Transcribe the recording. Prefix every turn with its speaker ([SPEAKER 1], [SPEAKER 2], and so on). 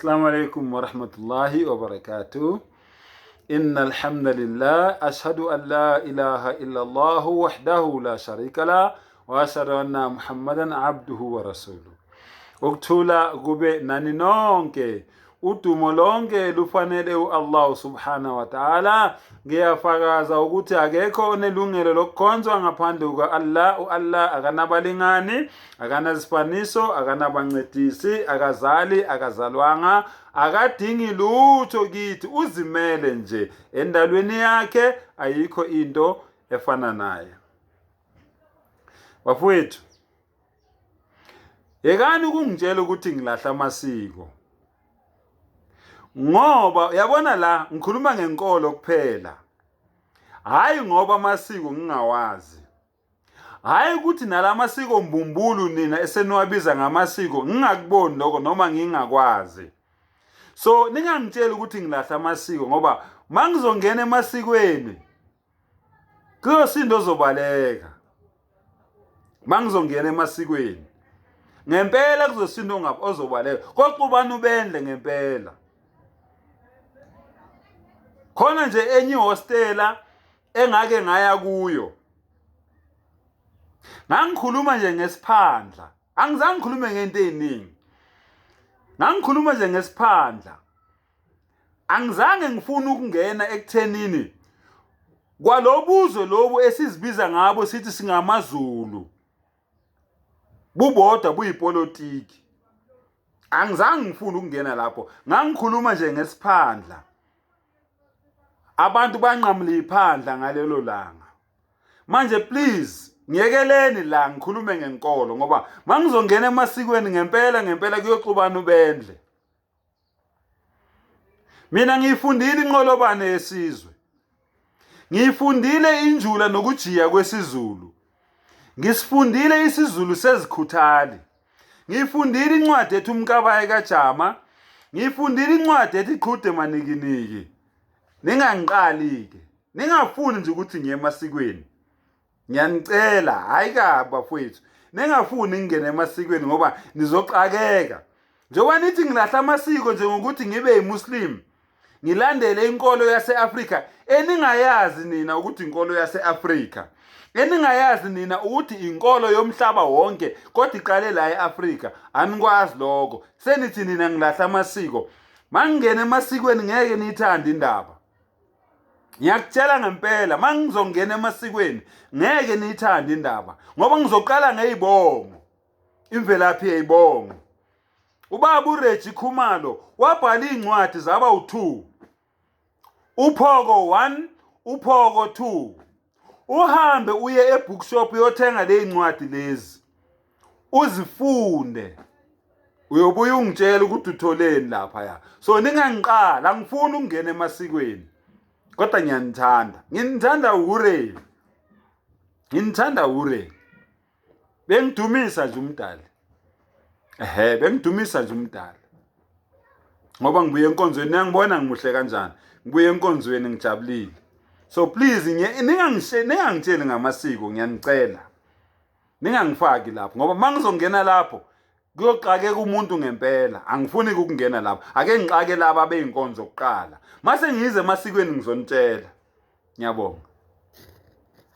[SPEAKER 1] السلام عليكم ورحمة الله وبركاته. إن الحمد لله أشهد أن لا إله إلا الله وحده لا شريك له وأشهد أن محمدا عبده ورسوله. Ukuthula kube nani nonke, udumo lonke lufanele Allah subhanahu wa ta'ala. Ngiyafakaza ukuthi akekho onelungelo lokukhonzwa ngaphandle kuka-Allah. U-Allah akanabalingani, akanasifaniso, akanabancedisi, akazali, akazalwanga, akadingi lutho kithi, uzimele nje. Endalweni yakhe ayikho into efana naye. Bafowethu, yekani ukungitshela ukuthi ngilahla amasiko. Ngoba uyabona la ngikhuluma ngenkolo kuphela. Hayi ngoba amasiko ngingawazi. Hayi ukuthi nalamasiko mbumbulu nina eseniwabiza ngamasiko ngingakuboni lokho noma ngingakwazi. So ningangitshela ukuthi ngilahla amasiko ngoba mangizongena emasikweni kuyosindo ozobaleka. Mangizongena emasikweni ngempela kuzosindo ngapha ozobaleka. Koxubana ubendle ngempela. Khona nje enye hostela engake ngaya kuyo. Ngangikhuluma nje ngesiphandla. Angizange ngikhulume ngento eziningi. Ngangikhuluma nje ngesiphandla. Angizange ngifuna ukungena ekuthenini kwalobuzo lobu esizibiza ngabo sithi singamaZulu. Bubodwa buyipolitiki. Angizange ngifuna ukungena lapho. Ngangikhuluma nje ngesiphandla. Abantu banqamula iphandla ngalelo langa. Manje please ngiyekeleni la ngikhulume ngenkolo ngoba mangizongena emasikweni ngempela kuyoxubana ubendle. Mina ngiyifundile inqolobane yesizwe. Ngiyifundile injula nokujiya kwesiZulu. Ngisifundile isiZulu sezikhuthali. Ngiyifundile incwadi ethi uMkabayi kaJama. Ngiyifundile incwadi ethi Iqhude Manikiniki. Ningangiqali-ke. Ningafuni nje ukuthi ngiye emasikweni. Ngiyanicela, hayi kabi bafowethu. Ningafuni ngingene emasikweni ngoba nizoxakeka. Njengoba nithi ngilahla amasiko nje ngokuthi ngibe yiMuslim, ngilandele inkolo yase-Afrika eningayazi nina ukuthi inkolo yase-Afrika. Eningayazi nina ukuthi inkolo yomhlaba wonke kodwa iqale la e-Afrika. Anikwazi lokho. Senithi nina ngilahla amasiko. Mangingena emasikweni ngeke niyithande indaba. Ngiyakutshela ngempela mangizongena emasikweni ngeke niyithande indaba ngoba ngizoqala ngezibongo. Imvelaphi yezibongo. Ubaba uReggie Khumalo wabhala incwadi zaba u2. Uphoko 1, uphoko 2. Uhambe uye ebookshop uyothenga le incwadi lezi. Uzifunde. Uyobuya ungitshela ukuthi utholeni lapha ya. So ningangiqala, angifuni ukungena emasikweni. Kodwa ngiyanithanda. Nginithanda ure. Nginithanda ure. Bengidumisa nje umdali. Bengidumisa nje umdali. Ngoba ngibuye enkonzweni ngiyangibona ngimuhle kanjani. Ngibuye enkonzweni ngijabulile. So please ningangitsheli ngamasiko ngiyanicela. Ningangifaki lapho ngoba mangizongena lapho kuyoxakeka umuntu ngempela. Angifuni ukungena lapho. Ake ngixake laba abeyinkonzo zokuqala. Mase ngize emasikweni ngizonitshela. Ngiyabonga.